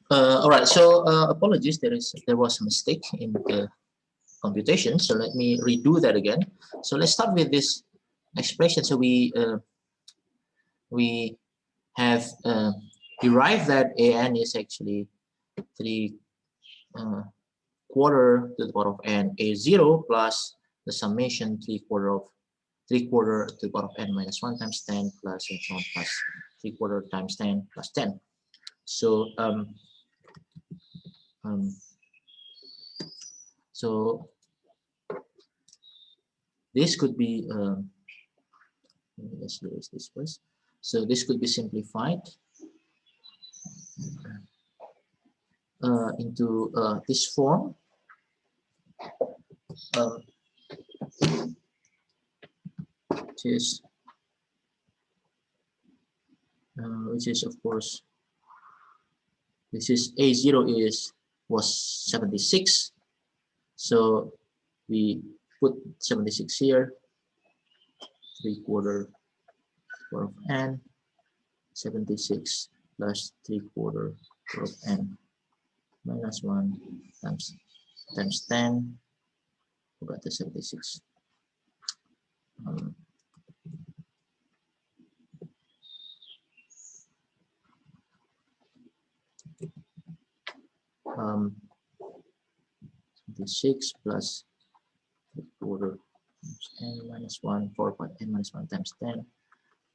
All right, so apologies, there was a mistake in the computation, so let me redo that again. So let's start with this expression. So we have derived that an is actually 3 quarter to the power of n a0 plus the summation 3 quarter to the power of n minus 1 times 10 plus and so on plus 3 quarter times 10 plus 10. So so this could be let's erase this first. So this could be simplified into this form, which is of course, this is a0 was 76, so we put 76 here, 3 quarter of n, 76 plus 3 quarter of n minus 1 times 10, forgot the 76. Um, 76 plus 3 quarter times n minus 1, 4 by n minus 1 times 10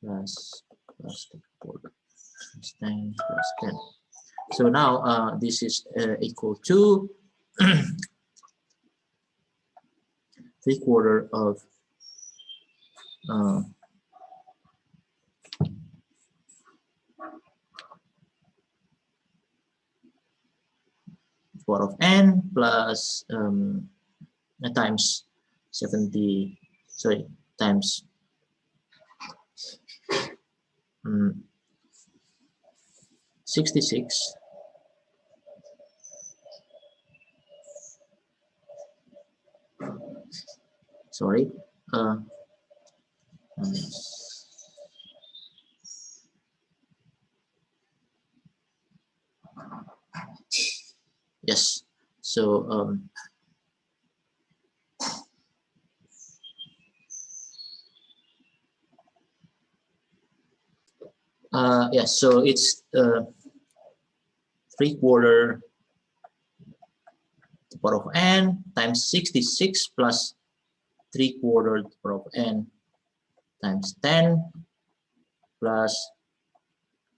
plus 3 quarter times 10 plus 10. So now this is equal to 3 quarter of power of n plus times 70, sorry, times 66 sorry yes, so yes, so it's 3 quarter to the power of n times 66 plus 3 quarter to the power of n times 10 plus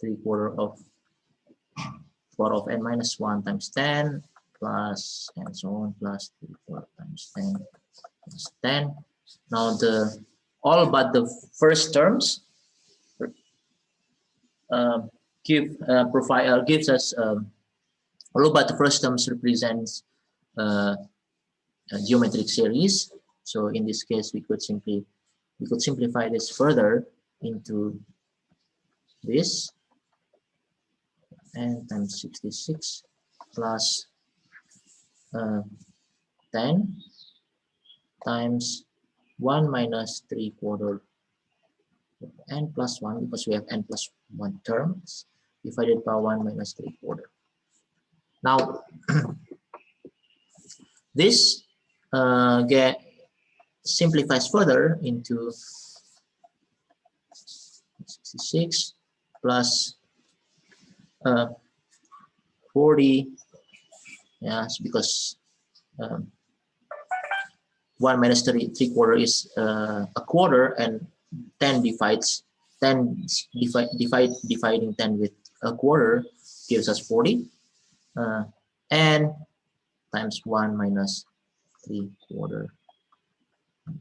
3 quarter of power of n minus 1 times 10 plus and so on plus 3 quarter times 10 plus 10. Now all but the first terms gives us all but the first terms represents a geometric series. So in this case, we could simplify this further into this n times 66 plus 10 times 1 minus 3 quarter n plus 1, because we have n plus 1 terms, divided by 1 minus 3 quarter. Now this simplifies further into 66 plus 40, yes, because 1 minus 3 quarter is a quarter, and 10 dividing 10 with a quarter gives us 40, and times 1 minus 3 quarter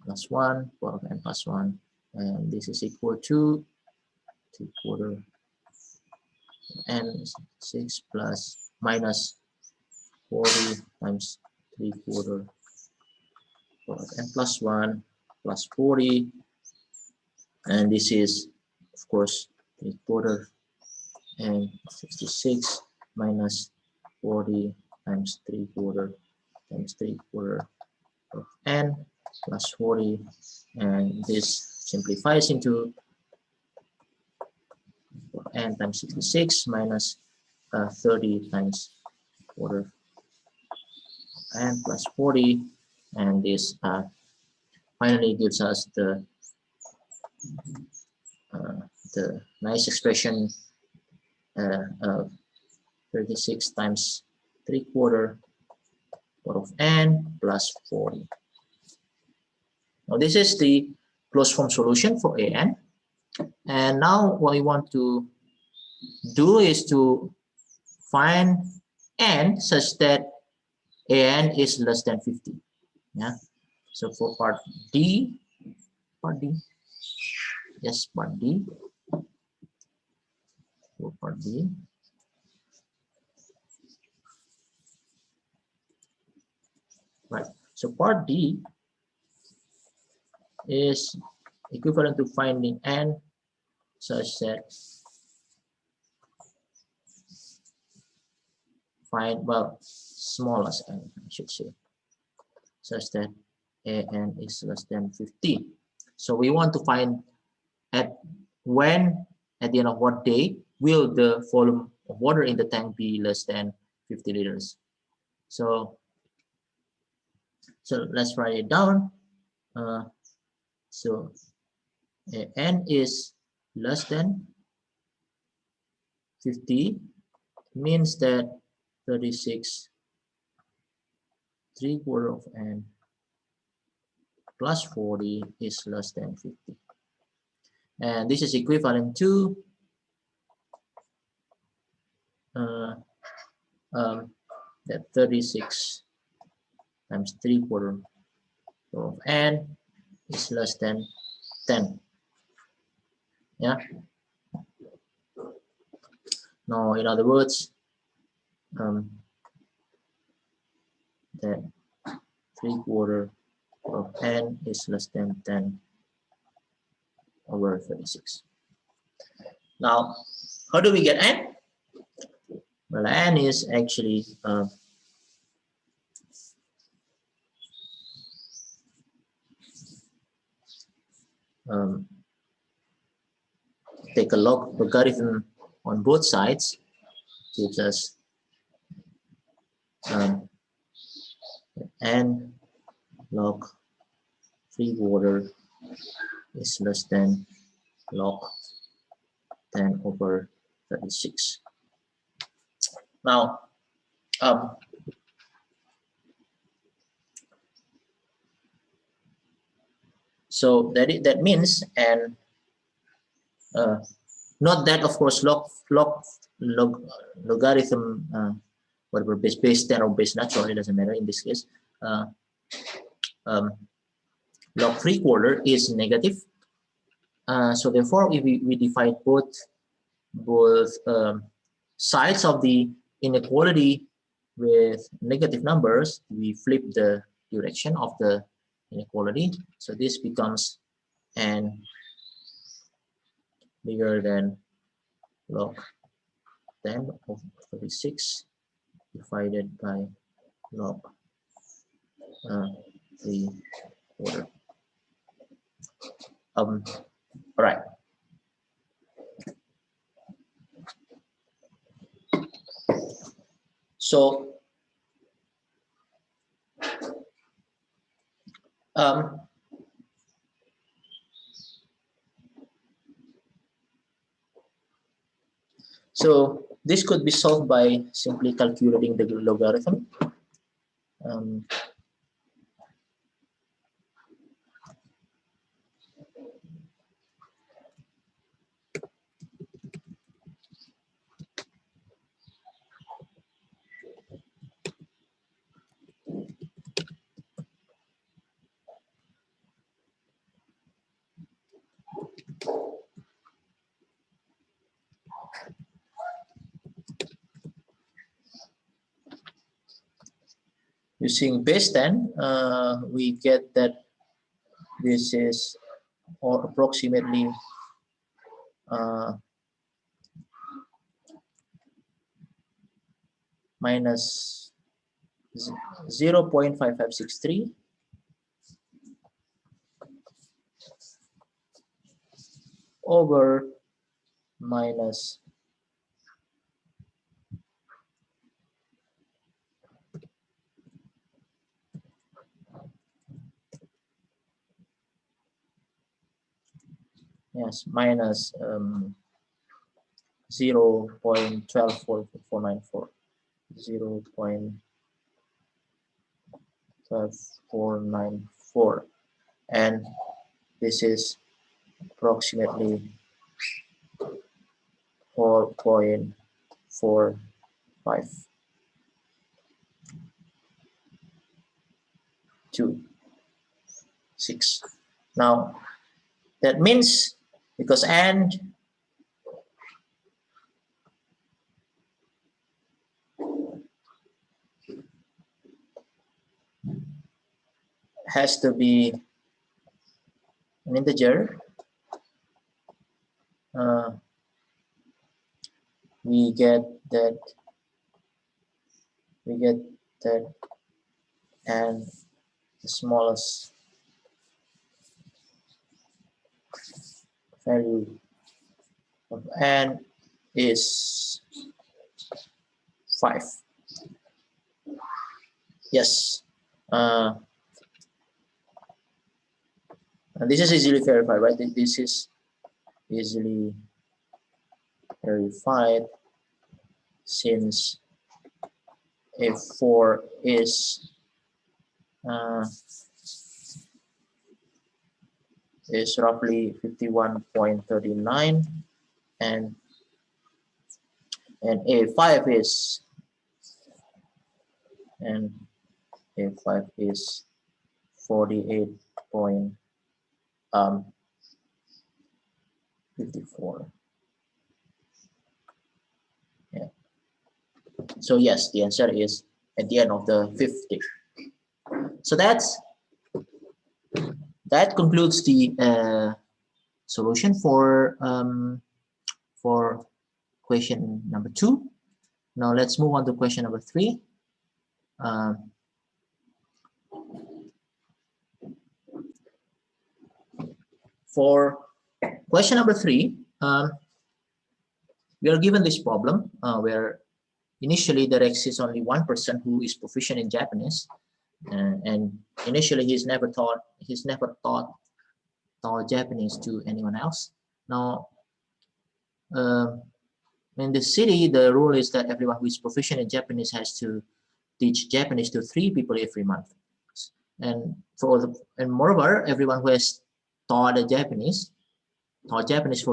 plus 1 power of n plus 1, and this is equal to 3 quarter n 6 plus minus 40 times 3 quarter power of n plus 1 plus 40, and this is of course 3 quarter and 66 minus 40 times 3 quarter times 3 quarter of n plus 40, and this simplifies into n times 66 minus 30 times quarter n plus 40, and this finally gives us the nice expression of 36 times 3/4 of n plus 40. Now this is the closed form solution for an, and now what we want to do is to find n such that an is less than 50. Yeah. So for part D, yes, part D. For part D, right. So part D is equivalent to finding n such that smallest n, I should say, such that an is less than 50. So we want to find at the end of what day will the volume of water in the tank be less than 50 liters. So let's write it down. So n is less than 50 means that 36 3/4 of n plus 40 is less than 50, and this is equivalent to that 36 times 3/4 of n is less than 10. Yeah. Now, in other words, that 3/4 of n is less than 10 over 36. Now, how do we get n? Well, n is actually take a logarithm on both sides, gives us n log 3/4 is less than log 10 over 36. Now, so that means, and not that, of course, logarithm, whatever, base 10 or base natural, it doesn't matter in this case. Log 3/4 is negative. So therefore, if we divide both sides of the inequality with negative numbers, we flip the direction of the inequality. So this becomes n bigger than log 10 of 36 divided by log 3/4. All right. So so this could be solved by simply calculating the logarithm. Using base 10, we get that this is or approximately minus 0.5563 over minus yes, minus 0.12494, 0.12494, and this is approximately 4.45226. Now that means, because and has to be an integer, we get that and the smallest value of n is 5. Yes. And this is easily verified, right? This is easily verified since if 4 is roughly 51.39, and A5 is 48.54. Yeah. So yes, the answer is at the end of the 50. So that concludes the solution for question number 2. Now let's move on to question number 3. For question number 3, we are given this problem where initially there exists only one person who is proficient in Japanese, and initially he's never taught Japanese to anyone else. Now, in the city, the rule is that everyone who is proficient in Japanese has to teach Japanese to 3 people every month, and moreover, everyone who has taught Japanese for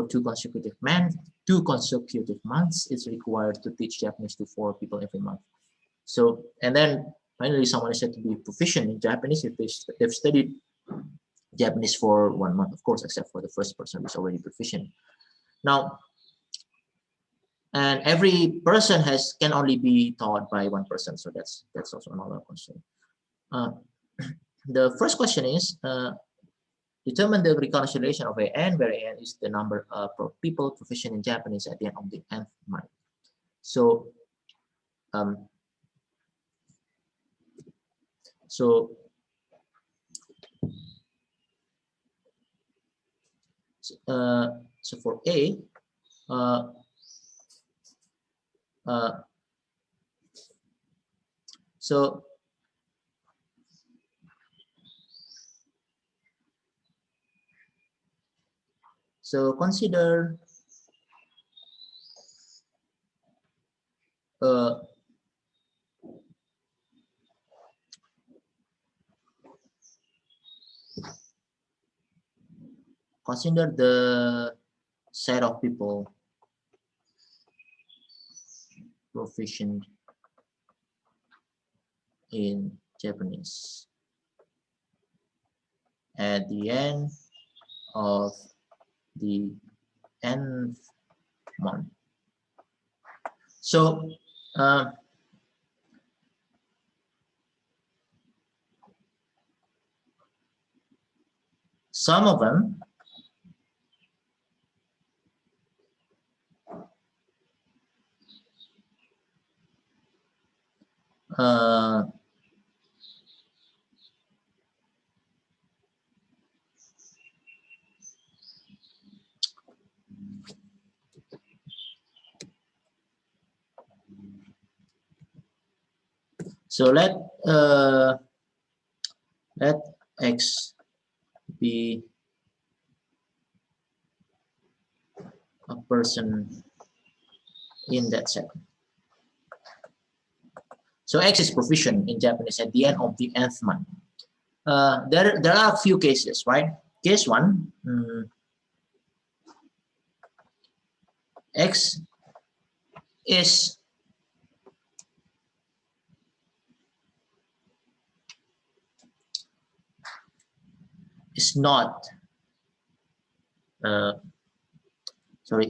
2 consecutive months is required to teach Japanese to 4 people every month. So, and then finally, someone is said to be proficient in Japanese if they've studied Japanese for 1 month, of course, except for the first person who's already proficient. Now, and every person can only be taught by one person, so that's also another question. The first question is determine the reconciliation of AN, where AN is the number of people proficient in Japanese at the end of the nth month. So so for A, so consider the set of people proficient in Japanese at the end of the nth month. So some of them so let X be a person in that set. So X is proficient in Japanese at the end of the nth month. There are a few cases, right? Case one, X is not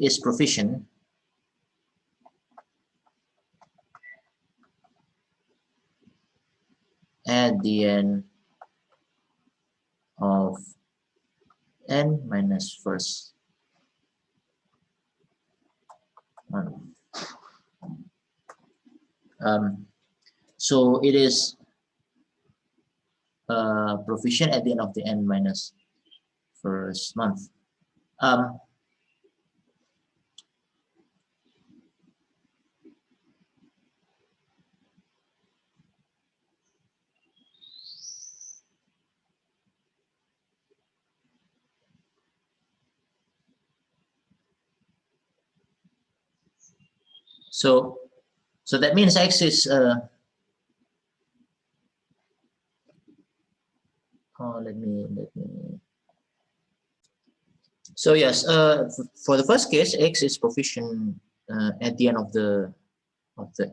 is proficient at the end of n minus first month. So it is proficient at the end of the n minus first month. So that means X is let me so yes, for the first case, X is proficient at the end of the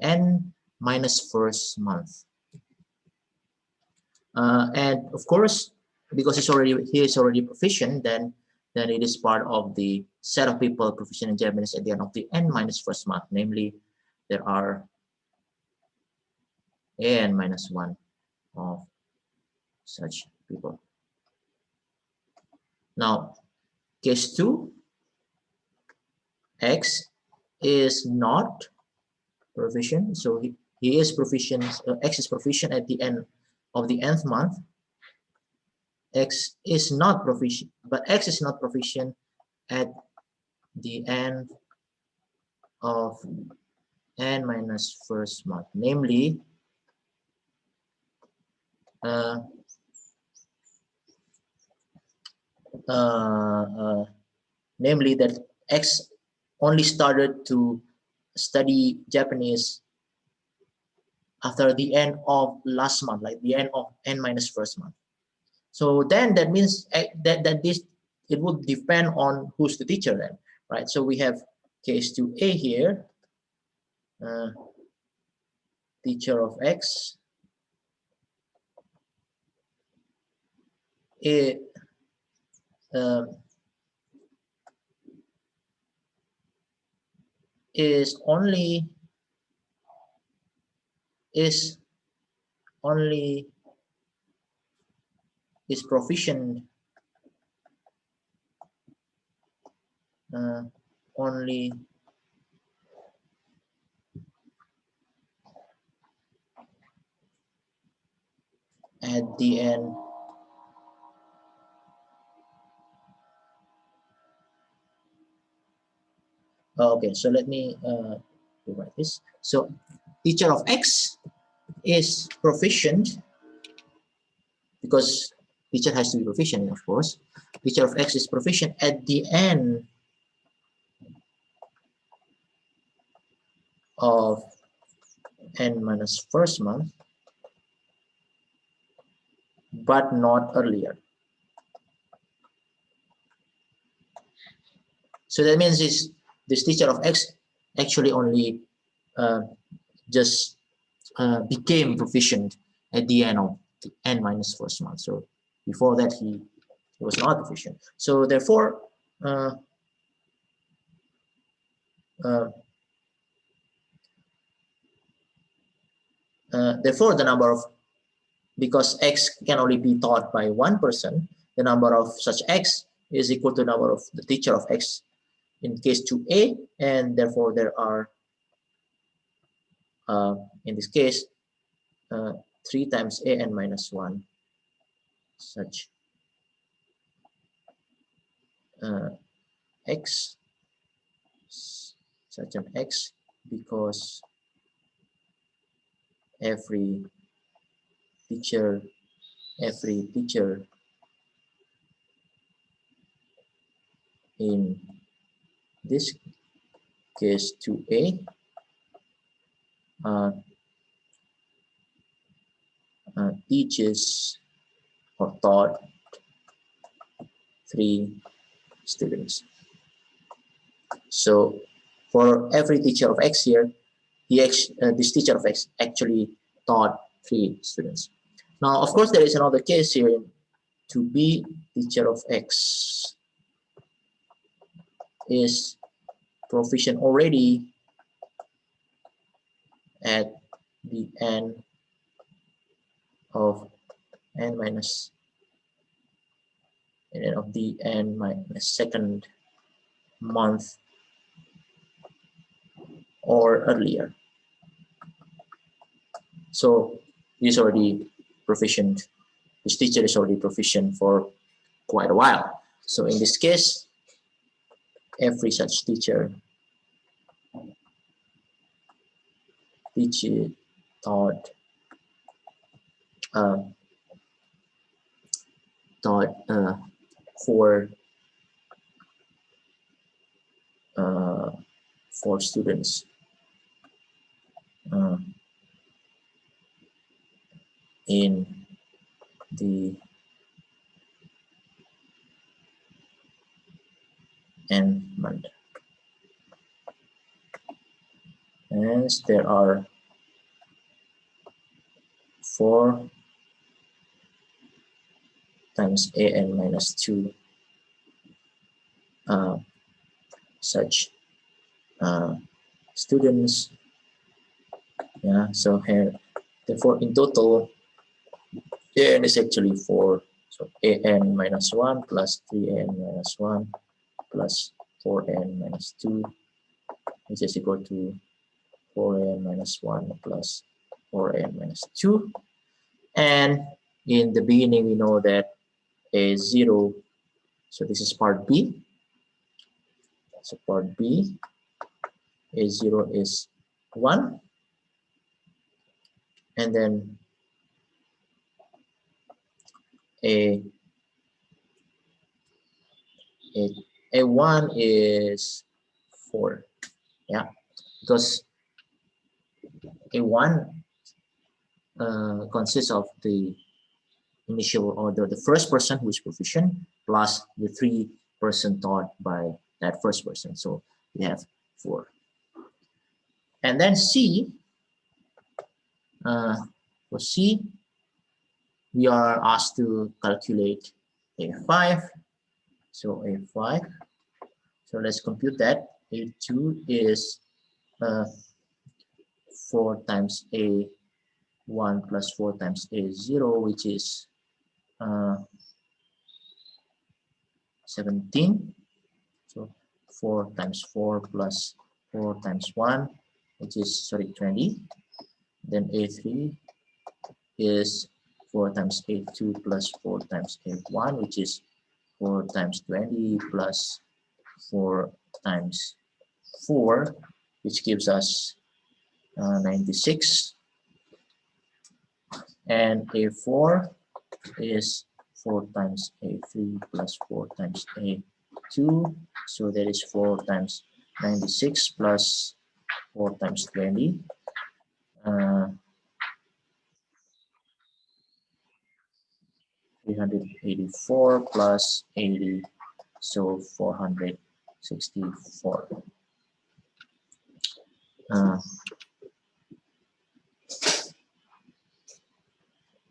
n minus first month, and of course, because he is already proficient, then it is part of the set of people proficient in Japanese at the end of the n minus first month. Namely, there are n minus 1 of such people. Now, case 2, X is not proficient, so he is proficient. X is proficient at the end of the nth month. X is not proficient, but X is not proficient at the end of n minus first month. Namely, namely that X only started to study Japanese after the end of last month, like the end of n minus first month. So then that means that this, it would depend on who's the teacher then, right? So we have case 2A here, teacher of X is proficient only at the end okay, so let me rewrite this. So teacher of X is proficient, because teacher has to be proficient, of course. Teacher of X is proficient at the end of n minus first month, but not earlier. So that means this teacher of X actually only just became proficient at the end of the n minus first month. So before that he was not proficient. So therefore, therefore the number of, because X can only be taught by one person, the number of such X is equal to the number of the teacher of X in case 2A, and therefore there are in this case 3 times an minus 1 such X, such an X, because every teacher in this case 2a teaches or taught 3 students. So for every teacher of X here, this teacher of X actually taught 3 students. Now, of course, there is another case here. To be teacher of X is proficient already at the end of n minus of the n minus second month or earlier. So he's already proficient. This teacher is already proficient for quite a while. So in this case, every such teacher taught for 4 students in the n month. And there are 4 times an minus 2 such students. Yeah, so here, therefore in total, an is actually 4. So an minus 1 plus 3an minus 1 plus 4n minus 2, which is equal to 4n minus 1 plus 4n minus 2. And in the beginning, we know that a0, so this is part B. So part B, a0 is 1. And then a1 is 4. Yeah, because a1 consists of the initial order, the first person who is proficient, plus the 3 person taught by that first person. So we have 4. And then C, for C, we are asked to calculate A5. So A5, so let's compute that. A2 is 4 times A1 plus 4 times A0, which is 17. So 4 times 4 plus 4 times 1, which is, 20. Then A3 is 4 times A2 plus 4 times A1, which is 4 times 20 plus 4 times 4, which gives us 96. And A4 is 4 times A3 plus 4 times A2. So that is 4 times 96 plus 4 times 20. 384 plus 80, so 464.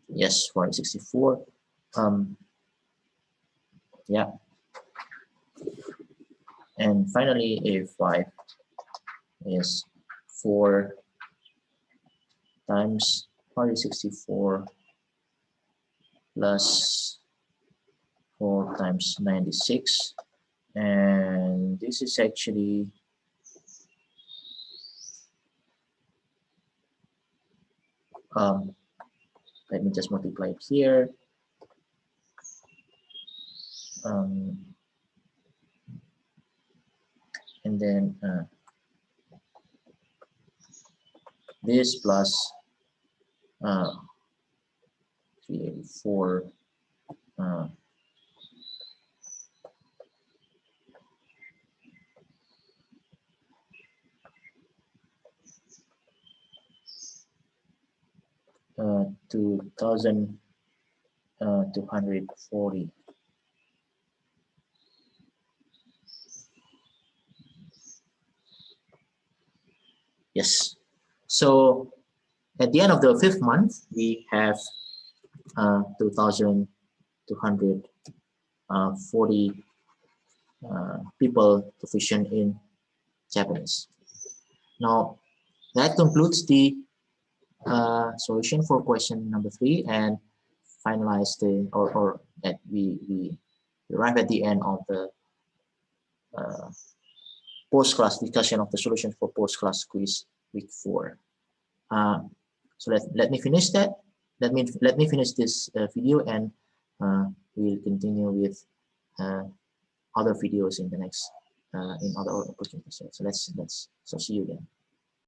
Yes, 464. Yeah. And finally, A5 is 4 times 464 plus 4 times 96. And this is actually let me just multiply it here. And then this plus 384 uh, 2,240. Yes. So at the end of the 5th month, we have 2,240 people proficient in Japanese. Now that concludes the solution for question number 3 and finalize the or that we arrive at the end of the post-class discussion of the solution for post-class quiz week 4. So let me finish that. Let me finish this video, and we'll continue with other videos in the next in other opportunities. So see you again.